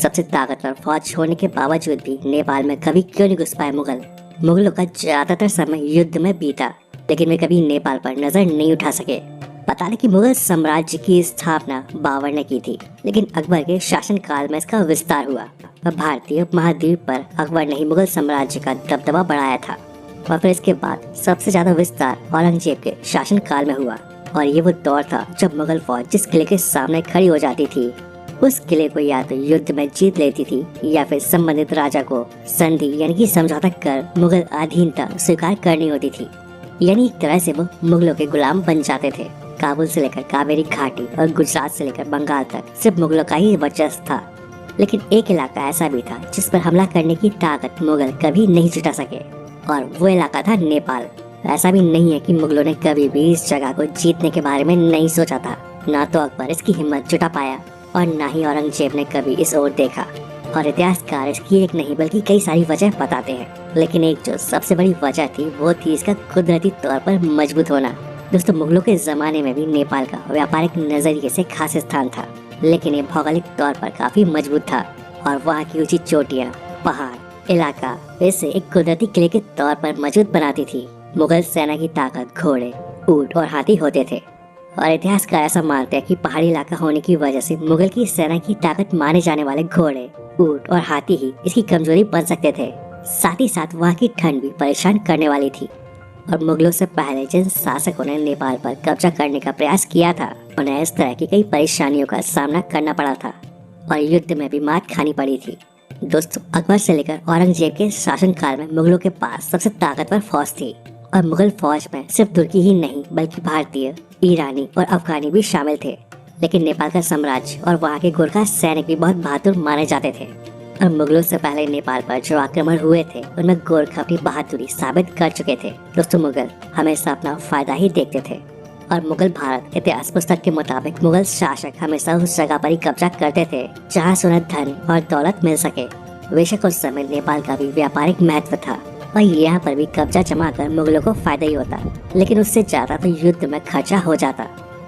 सबसे ताकतवर फौज होने के बावजूद भी नेपाल में कभी क्यों नहीं घुस पाए मुगल। मुगलों का ज्यादातर समय युद्ध में बीता, लेकिन वे कभी नेपाल पर नजर नहीं उठा सके। बता दें कि मुगल साम्राज्य की स्थापना बाबर ने की थी, लेकिन अकबर के शासनकाल में इसका विस्तार हुआ और भारतीय उपमहाद्वीप पर अकबर ने ही मुगल साम्राज्य का दबदबा बढ़ाया था। और फिर इसके बाद सबसे ज्यादा विस्तार औरंगजेब के शासनकाल में हुआ, और ये वो दौर था जब मुगल फौज जिस किले के सामने खड़ी हो जाती थी, उस किले को या तो युद्ध में जीत लेती थी या फिर संबंधित राजा को संधि यानी कि समझौता कर मुगल अधीनता स्वीकार करनी होती थी। यानी एक तरह से वो मुगलों के गुलाम बन जाते थे। काबुल से लेकर कावेरी घाटी और गुजरात से लेकर बंगाल तक सिर्फ मुगलों का ही वर्चस्व था। लेकिन एक इलाका ऐसा भी था जिस पर हमला करने की ताकत मुगल कभी नहीं जुटा सके, और वो इलाका था नेपाल। ऐसा भी नहीं है कि मुगलों ने कभी भी इस जगह को जीतने के बारे में नहीं सोचा था। ना तो अकबर इसकी हिम्मत जुटा पाया और ना ही औरंगजेब ने कभी इस ओर देखा। और इतिहासकार इसकी एक नहीं बल्कि कई सारी वजह बताते हैं, लेकिन एक जो सबसे बड़ी वजह थी वो थी इसका कुदरती तौर पर मजबूत होना। दोस्तों, मुगलों के जमाने में भी नेपाल का व्यापारिक नजरिए से खास स्थान था, लेकिन ये भौगोलिक तौर पर काफी मजबूत था और वहाँ की ऊंची चोटियाँ, पहाड़, इलाका इसे एक कुदरती किले के तौर पर मजबूत बनाती थी। मुगल सेना की ताकत घोड़े, ऊंट और हाथी होते थे, और इतिहासकार ऐसा मानते हैं कि पहाड़ी इलाका होने की वजह से मुगल की सेना की ताकत माने जाने वाले घोड़े, ऊंट और हाथी ही इसकी कमजोरी बन सकते थे। साथ ही साथ वहाँ की ठंड भी परेशान करने वाली थी, और मुगलों से पहले जिन शासकों ने नेपाल पर कब्जा करने का प्रयास किया था, उन्हें इस तरह की कई परेशानियों का सामना करना पड़ा था और युद्ध में भी मात खानी पड़ी थी। दोस्तों, अकबर से लेकर औरंगजेब के शासनकाल में मुगलों के पास सबसे ताकतवर फौज थी, और मुगल फौज में सिर्फ तुर्की ही नहीं बल्कि भारतीय, ईरानी और अफगानी भी शामिल थे। लेकिन नेपाल का साम्राज्य और वहाँ के गोरखा सैनिक भी बहुत बहादुर माने जाते थे, और मुगलों से पहले नेपाल पर जो आक्रमण हुए थे उनमें गोरखा अपनी बहादुरी साबित कर चुके थे। दोस्तों, मुगल हमेशा अपना फायदा ही देखते थे, और मुगल भारत इतिहास पुस्तक के मुताबिक मुगल शासक हमेशा उस जगह पर ही कब्जा करते थे जहाँ से उन्हें धन और दौलत मिल सके। बेशक उस समय नेपाल का भी व्यापारिक महत्व था और यहाँ पर भी कब्जा जमा कर मुगलों को फायदा ही होता, लेकिन उससे ज्यादा तो युद्ध में खर्चा हो जाता।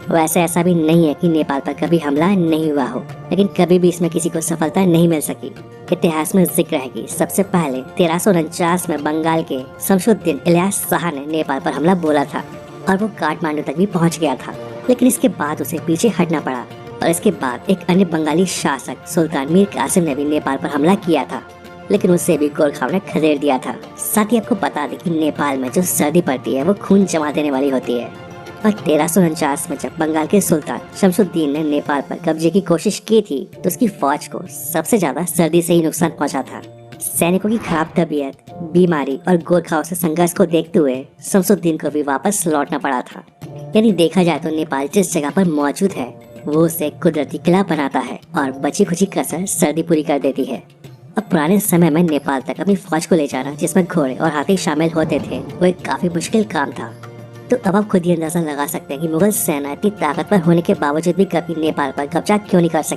वैसे ऐसा भी नहीं है कि नेपाल पर कभी हमला नहीं हुआ हो, लेकिन कभी भी इसमें किसी को सफलता नहीं मिल सकी। इतिहास में जिक्र है कि सबसे पहले 1349 में बंगाल के शमशुद्दीन इलियास शाह ने नेपाल पर हमला बोला था, और वो काठमांडू तक भी पहुँच गया था, लेकिन इसके बाद उसे पीछे हटना पड़ा। और इसके बाद एक अन्य बंगाली शासक सुल्तान मीर कासिम ने भी नेपाल पर हमला किया था, लेकिन उसे भी गोरखाओं ने खदेड़ दिया था। साथ ही आपको बता दें कि नेपाल में जो सर्दी पड़ती है वो खून जमा देने वाली होती है, और 1349 में जब बंगाल के सुल्तान शमशुद्दीन ने नेपाल पर कब्जे की कोशिश की थी तो उसकी फौज को सबसे ज्यादा सर्दी से ही नुकसान पहुंचा था। सैनिकों की खराब तबीयत, बीमारी और गोरखाओं से संघर्ष को देखते हुए शमशुद्दीन को भी वापस लौटना पड़ा था। यानी देखा जाए तो नेपाल जिस जगह पर मौजूद है वो उसे कुदरती किला बनाता है और बची खुची कसर सर्दी पूरी कर देती है। अब पुराने समय में नेपाल तक अपनी फौज को ले जाना, जिसमें घोड़े और हाथी शामिल होते थे, वो एक काफी मुश्किल काम था। तो अब आप खुद ही अंदाजा लगा सकते हैं कि मुगल सेना इतनी ताकतवर होने के बावजूद भी कभी नेपाल पर कब्जा क्यों नहीं कर सकी।